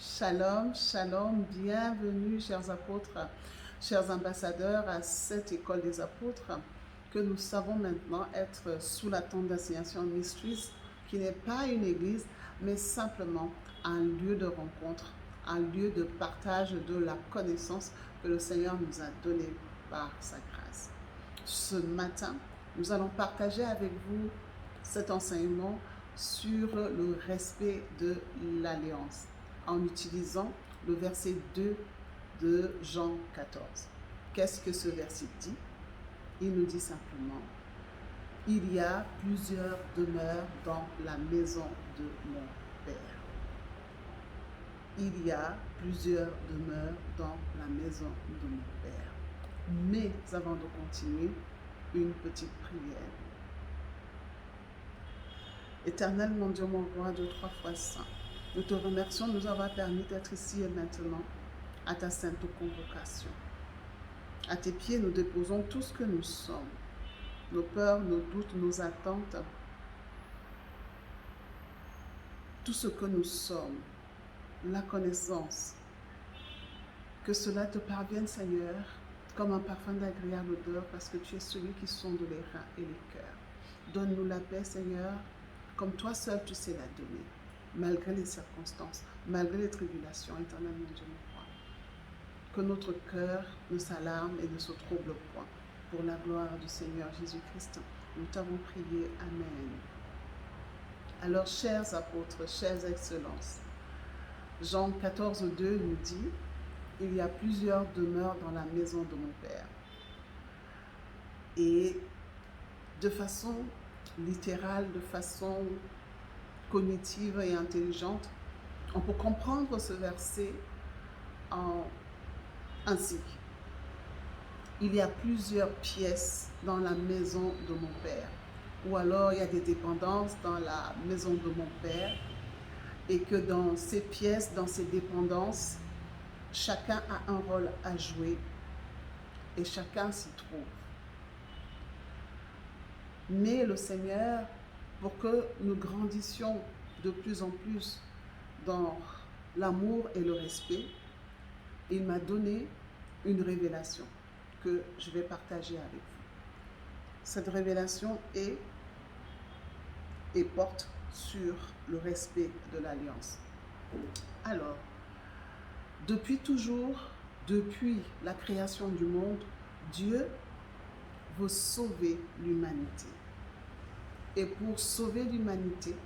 Shalom, shalom, bienvenue chers apôtres, chers ambassadeurs à cette école des apôtres que nous savons maintenant être sous la tente d'assignation Mysteries, qui n'est pas une église, mais simplement un lieu de rencontre, un lieu de partage de la connaissance que le Seigneur nous a donnée par sa grâce. Ce matin, nous allons partager avec vous cet enseignement sur le respect de l'alliance en utilisant le verset 2 de Jean 14. Qu'est-ce que ce verset dit? Il nous dit simplement: il y a plusieurs demeures dans la maison de mon Père. Il y a plusieurs demeures dans la maison de mon Père. Mais avant de continuer, une petite prière. Éternel, mon Dieu, mon roi, Dieu trois fois saint, nous te remercions de nous avoir permis d'être ici et maintenant à ta sainte convocation. À tes pieds, nous déposons tout ce que nous sommes, nos peurs, nos doutes, nos attentes, tout ce que nous sommes, la connaissance. Que cela te parvienne, Seigneur, comme un parfum d'agréable odeur, parce que tu es celui qui sonde les reins et les cœurs. Donne-nous la paix, Seigneur, comme toi seul tu sais la donner, malgré les circonstances, malgré les tribulations, éternel mon Dieu, mon roi. Que notre cœur ne s'alarme et ne se trouble point. Pour la gloire du Seigneur Jésus-Christ, nous t'avons prié. Amen. Alors, chers apôtres, chères excellences, Jean 14, 2 nous dit: il y a plusieurs demeures dans la maison de mon Père. Et de façon littérale, de façon cognitive et intelligente, on peut comprendre ce verset ainsi: il y a plusieurs pièces dans la maison de mon Père, ou alors il y a des dépendances dans la maison de mon Père, et que dans ces pièces, dans ces dépendances, chacun a un rôle à jouer et chacun s'y trouve. Mais le Seigneur, pour que nous grandissions de plus en plus dans l'amour et le respect, il m'a donné une révélation que je vais partager avec vous. Cette révélation est et porte sur le respect de l'alliance. Alors, depuis toujours, depuis la création du monde, Dieu veut sauver l'humanité. Et pour sauver l'humanité,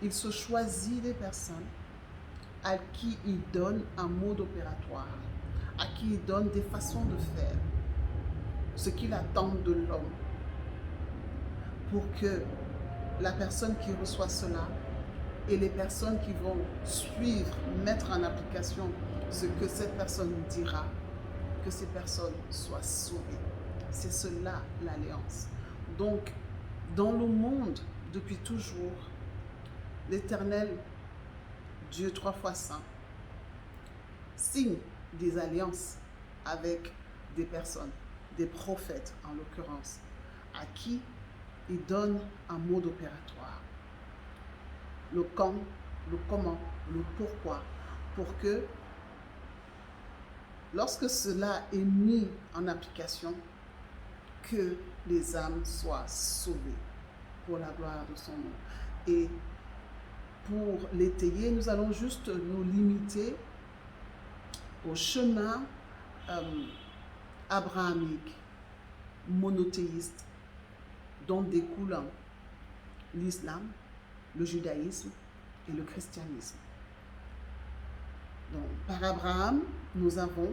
il se choisit des personnes à qui il donne un mode opératoire, à qui il donne des façons de faire, ce qu'il attend de l'homme, pour que la personne qui reçoit cela et les personnes qui vont suivre, mettre en application ce que cette personne dira, que ces personnes soient sauvées. C'est cela l'alliance. Donc, dans le monde, depuis toujours, l'Éternel, Dieu trois fois saint, signe des alliances avec des personnes, des prophètes en l'occurrence, à qui il donne un mode opératoire. Le quand, le comment, le pourquoi, pour que lorsque cela est mis en application, que les âmes soient sauvées pour la gloire de son nom. Et pour l'étayer, nous allons juste nous limiter au chemin abrahamique, monothéiste, dont découlent l'islam, le judaïsme et le christianisme. Donc, par Abraham, nous avons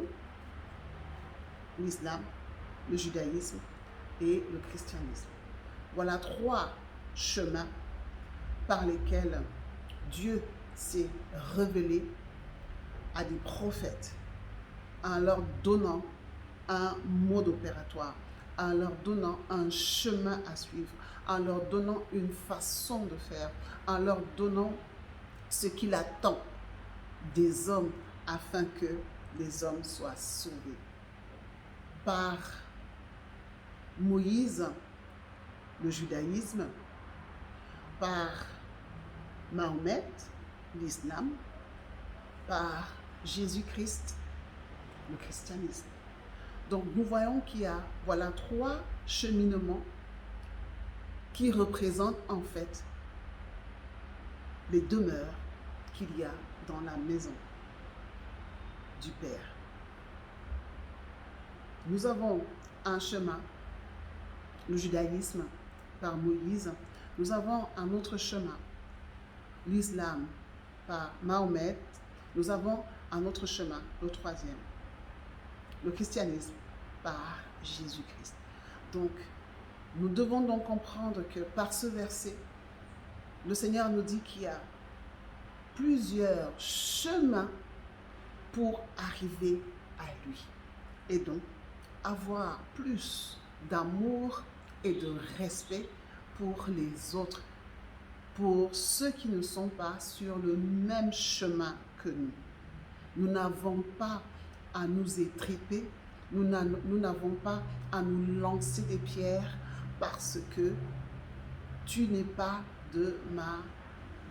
l'islam, le judaïsme et le christianisme. Voilà trois chemins par lesquels Dieu s'est révélé à des prophètes en leur donnant un mode opératoire, en leur donnant un chemin à suivre, en leur donnant une façon de faire, en leur donnant ce qu'il attend des hommes afin que les hommes soient sauvés. Par Moïse, le judaïsme, par Mahomet, l'islam, par Jésus-Christ, le christianisme. Donc nous voyons qu'il y a, voilà, 3 cheminements qui représentent en fait les demeures qu'il y a dans la maison du Père. Nous avons un chemin, le judaïsme par Moïse. Nous avons un autre chemin, l'islam par Mahomet. Nous avons un autre chemin, le 3e, le christianisme par Jésus-Christ. Donc, nous devons donc comprendre que par ce verset, le Seigneur nous dit qu'il y a plusieurs chemins pour arriver à lui. Et donc, avoir plus d'amour et de respect pour les autres, pour ceux qui ne sont pas sur le même chemin que nous. Nous n'avons pas à nous étriper, nous n'avons pas à nous lancer des pierres parce que tu n'es pas de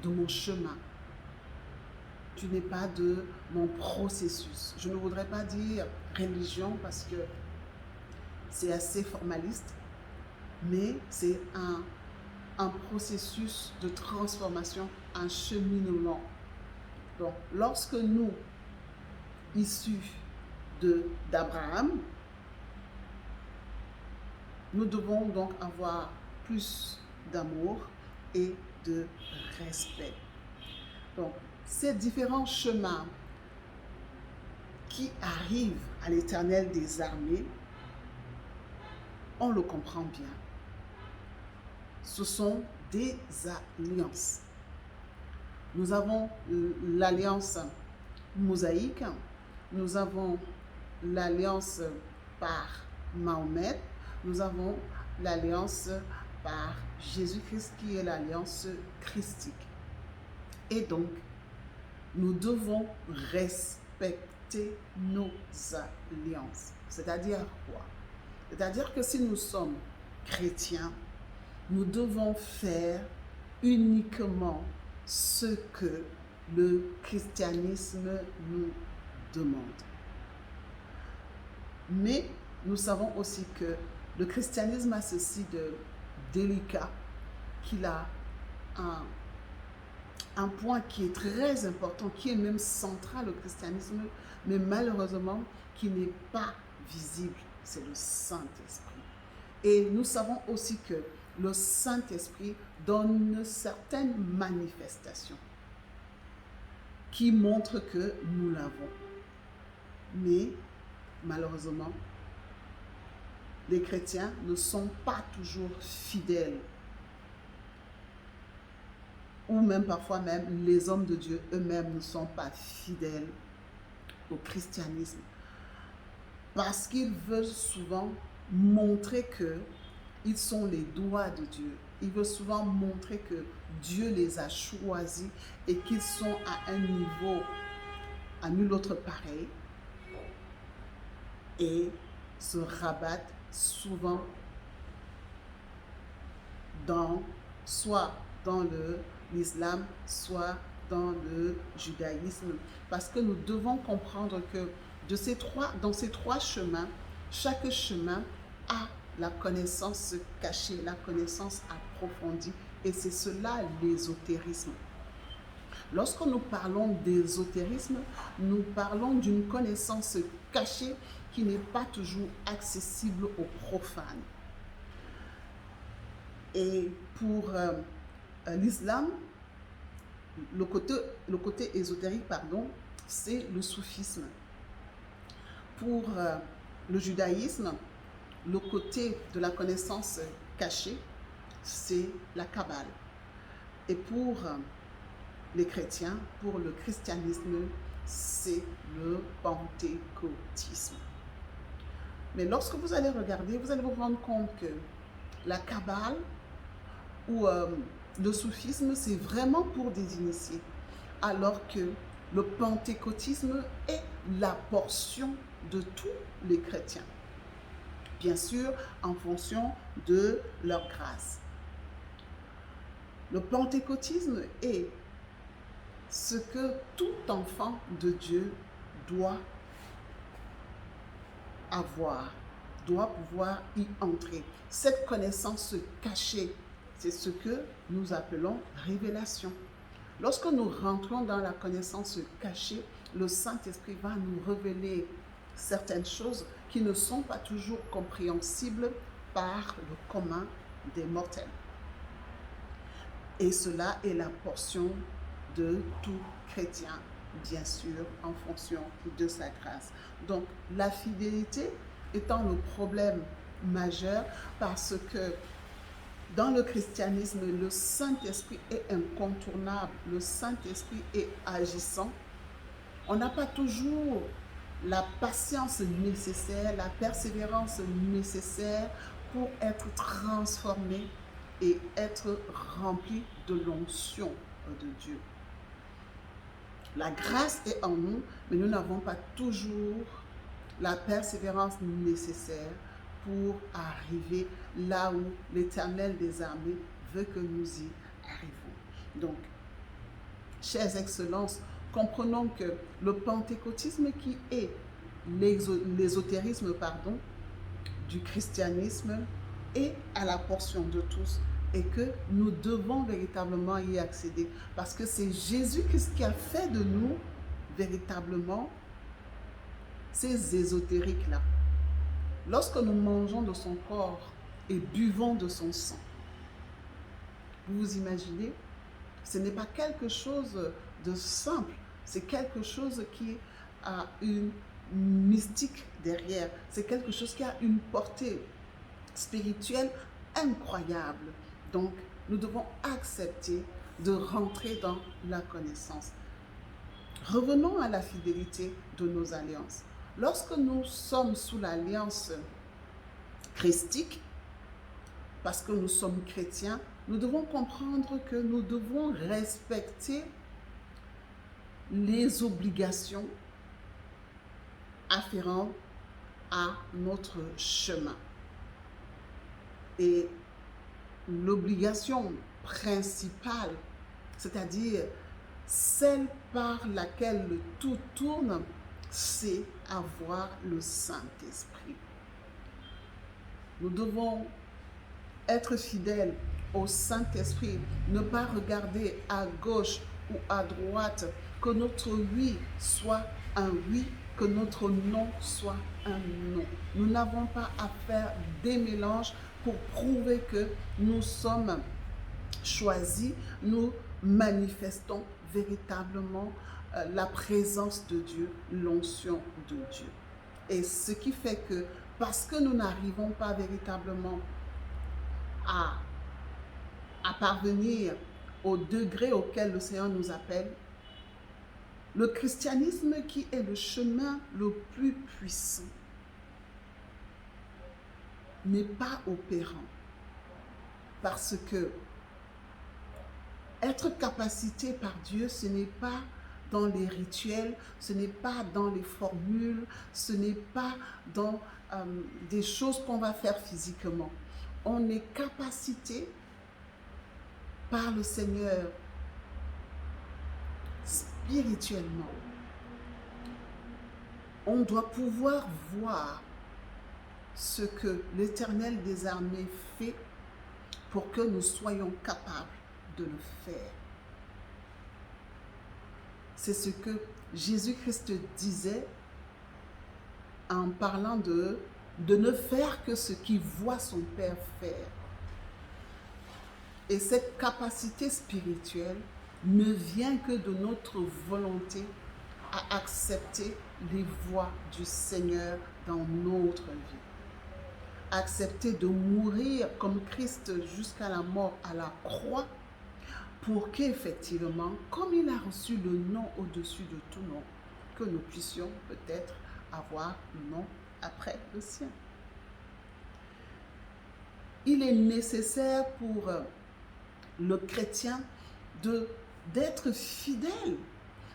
mon chemin. Tu n'es pas de mon processus. Je ne voudrais pas dire religion parce que c'est assez formaliste, mais c'est un processus de transformation, un cheminement. Donc, lorsque nous, issus d'Abraham, nous devons donc avoir plus d'amour et de respect. Donc, ces différents chemins qui arrivent à l'Éternel des armées, on le comprend bien. Ce sont des alliances. Nous avons l'alliance mosaïque, nous avons l'alliance par Mahomet, nous avons l'alliance par Jésus-Christ qui est l'alliance christique. Et donc, nous devons respecter nos alliances. C'est-à-dire quoi? C'est-à-dire que si nous sommes chrétiens, nous devons faire uniquement ce que le christianisme nous demande. Mais nous savons aussi que le christianisme a ceci de délicat, qu'il a un point qui est très important, qui est même central au christianisme, mais malheureusement qui n'est pas visible, c'est le Saint-Esprit. Et nous savons aussi que le Saint-Esprit donne certaines manifestations qui montrent que nous l'avons. Mais malheureusement, les chrétiens ne sont pas toujours fidèles. Ou même parfois même les hommes de Dieu eux-mêmes ne sont pas fidèles au christianisme. Parce qu'ils veulent souvent montrer qu'ils sont les doigts de Dieu. Ils veulent souvent montrer que Dieu les a choisis et qu'ils sont à un niveau à nul autre pareil. Et se rabattent souvent soit dans l'islam, soit dans le judaïsme. Parce que nous devons comprendre que dans ces 3 chemins, chaque chemin a la connaissance cachée, la connaissance approfondie. Et c'est cela l'ésotérisme. Lorsque nous parlons d'ésotérisme, nous parlons d'une connaissance cachée qui n'est pas toujours accessible aux profanes. Et pour l'islam, le côté ésotérique, c'est le soufisme. Pour le judaïsme, le côté de la connaissance cachée, c'est la Kabbale. Et pour les chrétiens, pour le christianisme, c'est le pentecôtisme. Mais lorsque vous allez regarder, vous allez vous rendre compte que la Kabbale ou le soufisme, c'est vraiment pour des initiés, alors que le pentecôtisme est la portion de tous les chrétiens, bien sûr en fonction de leur grâce. Le pentecôtisme est ce que tout enfant de Dieu doit avoir, doit pouvoir y entrer. Cette connaissance cachée, c'est ce que nous appelons révélation. Lorsque nous rentrons dans la connaissance cachée, le Saint-Esprit va nous révéler certaines choses qui ne sont pas toujours compréhensibles par le commun des mortels. Et cela est la portion de tout chrétien, bien sûr, en fonction de sa grâce. Donc, la fidélité étant le problème majeur parce que dans le christianisme, le Saint-Esprit est incontournable, le Saint-Esprit est agissant. On n'a pas toujours la patience nécessaire, la persévérance nécessaire pour être transformé et être rempli de l'onction de Dieu. La grâce est en nous, mais nous n'avons pas toujours la persévérance nécessaire pour arriver là où l'Éternel des armées veut que nous y arrivions. Donc, chères excellences, comprenons que le pentecôtisme qui est l'ésotérisme, du christianisme est à la portion de tous et que nous devons véritablement y accéder parce que c'est Jésus-Christ qui a fait de nous véritablement ces ésotériques-là. Lorsque nous mangeons de son corps et buvons de son sang, vous vous imaginez, ce n'est pas quelque chose de simple, c'est quelque chose qui a une mystique derrière, c'est quelque chose qui a une portée spirituelle incroyable. Donc, nous devons accepter de rentrer dans la connaissance. Revenons à la fidélité de nos alliances. Lorsque nous sommes sous l'alliance christique, parce que nous sommes chrétiens, nous devons comprendre que nous devons respecter les obligations afférentes à notre chemin. Et l'obligation principale, c'est-à-dire celle par laquelle le tout tourne, c'est avoir le Saint-Esprit. Nous devons être fidèles au Saint-Esprit, ne pas regarder à gauche ou à droite, que notre oui soit un oui, que notre non soit un non. Nous n'avons pas à faire des mélanges pour prouver que nous sommes choisis, nous manifestons véritablement la présence de Dieu, l'onction de Dieu. Et ce qui fait que, parce que nous n'arrivons pas véritablement à parvenir au degré auquel le Seigneur nous appelle, le christianisme qui est le chemin le plus puissant n'est pas opérant. Parce que être capacité par Dieu, ce n'est pas dans les rituels, ce n'est pas dans les formules, ce n'est pas dans des choses qu'on va faire physiquement. On est capacité par le Seigneur spirituellement. On doit pouvoir voir ce que l'Éternel des armées fait pour que nous soyons capables de le faire. C'est ce que Jésus-Christ disait en parlant de ne faire que ce qu'il voit son Père faire. Et cette capacité spirituelle ne vient que de notre volonté à accepter les voies du Seigneur dans notre vie. Accepter de mourir comme Christ jusqu'à la mort à la croix pour qu'effectivement, comme il a reçu le nom au-dessus de tout nom, que nous puissions peut-être avoir le nom après le sien. Il est nécessaire pour le chrétien d'être fidèle,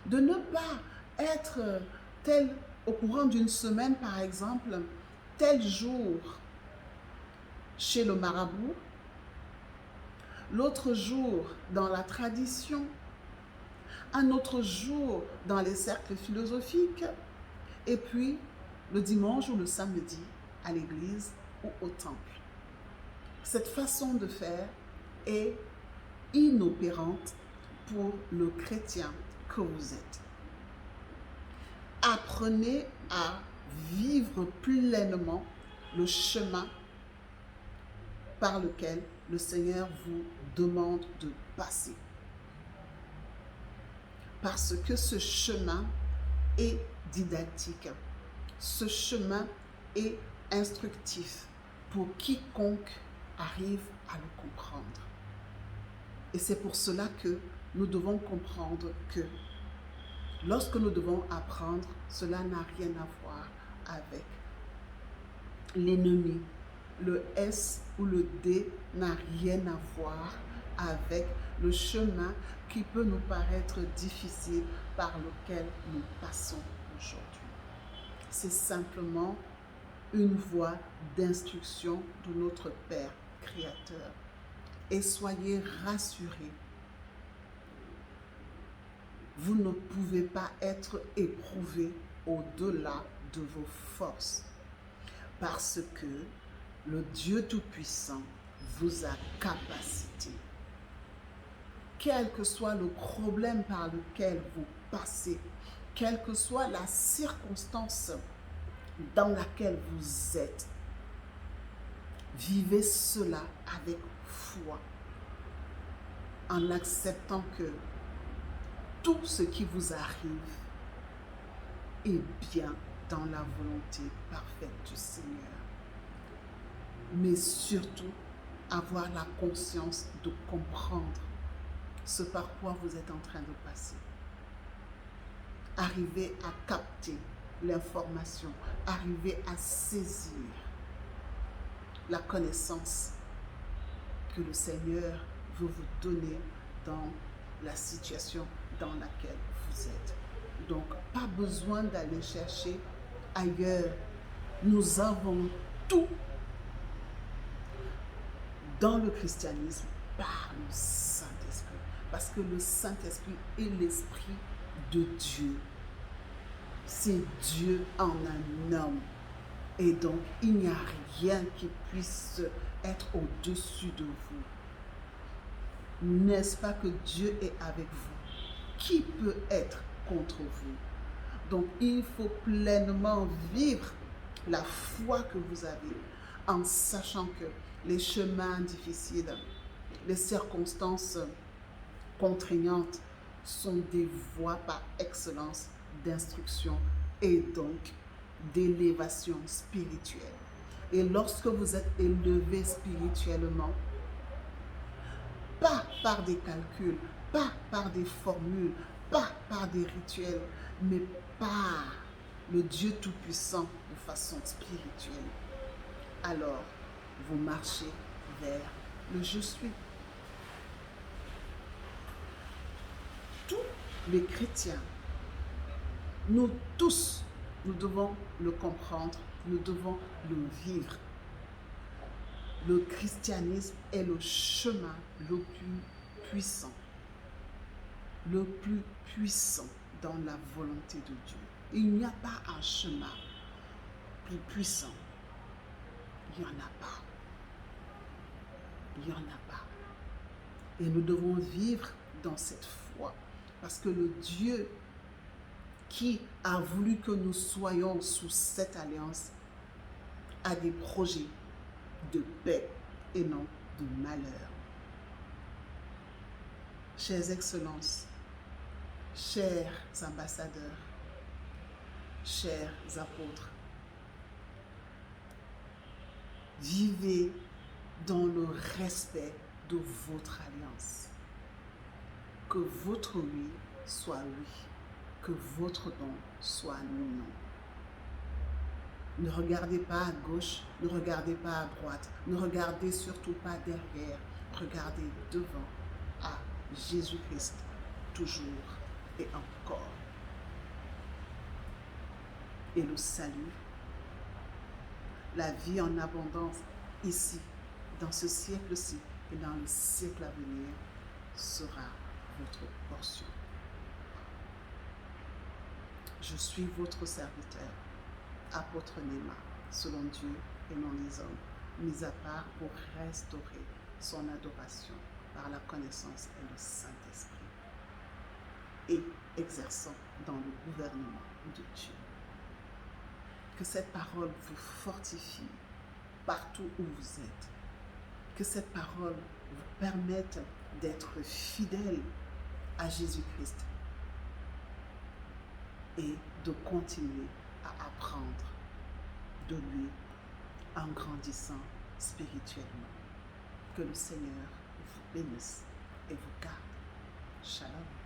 de ne pas être tel au courant d'une semaine par exemple, tel jour chez le marabout, l'autre jour dans la tradition, un autre jour dans les cercles philosophiques, et puis le dimanche ou le samedi à l'église ou au temple. Cette façon de faire est inopérante pour le chrétien que vous êtes. Apprenez à vivre pleinement le chemin par lequel le Seigneur vous demande de passer. Parce que ce chemin est didactique. Ce chemin est instructif pour quiconque arrive à le comprendre. Et c'est pour cela que nous devons comprendre que lorsque nous devons apprendre, cela n'a rien à voir avec l'ennemi. Le S ou le D n'a rien à voir avec le chemin qui peut nous paraître difficile par lequel nous passons aujourd'hui. C'est simplement une voie d'instruction de notre Père Créateur. Et soyez rassurés, vous ne pouvez pas être éprouvés au-delà de vos forces, parce que le Dieu Tout-Puissant vous a capacité. Quel que soit le problème par lequel vous passez, quelle que soit la circonstance dans laquelle vous êtes, vivez cela avec foi, en acceptant que tout ce qui vous arrive est bien dans la volonté parfaite du Seigneur. Mais surtout, avoir la conscience de comprendre ce par quoi vous êtes en train de passer. Arriver à capter l'information, arriver à saisir la connaissance que le Seigneur veut vous donner dans la situation dans laquelle vous êtes. Donc, pas besoin d'aller chercher ailleurs. Nous avons tout dans le christianisme par le Saint-Esprit. Parce que le Saint-Esprit est l'Esprit de Dieu. C'est Dieu en un homme. Et donc, il n'y a rien qui puisse être au-dessus de vous. N'est-ce pas que Dieu est avec vous? Qui peut être contre vous? Donc, il faut pleinement vivre la foi que vous avez en sachant que les chemins difficiles, les circonstances contraignantes sont des voies par excellence d'instruction et donc d'élévation spirituelle. Et lorsque vous êtes élevé spirituellement, pas par des calculs, pas par des formules, pas par des rituels, mais par le Dieu Tout-Puissant de façon spirituelle, alors vous marchez vers le je suis. Tous les chrétiens, nous tous, nous devons le comprendre, nous devons le vivre. Le christianisme est le chemin le plus puissant dans la volonté de Dieu. Il n'y a pas un chemin plus puissant. Il n'y en a pas. Il n'y en a pas. Et nous devons vivre dans cette foi. Parce que le Dieu qui a voulu que nous soyons sous cette alliance a des projets de paix et non de malheur. Chères excellences, chers ambassadeurs, chers apôtres, vivez dans le respect de votre alliance. Que votre oui soit oui, que votre non soit non. Ne regardez pas à gauche, ne regardez pas à droite, ne regardez surtout pas derrière, regardez devant à Jésus-Christ, toujours et encore. Et le salut, la vie en abondance ici, dans ce siècle-ci et dans le siècle à venir sera votre portion. Je suis votre serviteur, apôtre Néma, selon Dieu et non les hommes, mis à part pour restaurer son adoration par la connaissance et le Saint-Esprit, et exerçant dans le gouvernement de Dieu. Que cette parole vous fortifie partout où vous êtes. Que cette parole vous permette d'être fidèle à Jésus-Christ et de continuer à apprendre de lui en grandissant spirituellement. Que le Seigneur vous bénisse et vous garde. Shalom.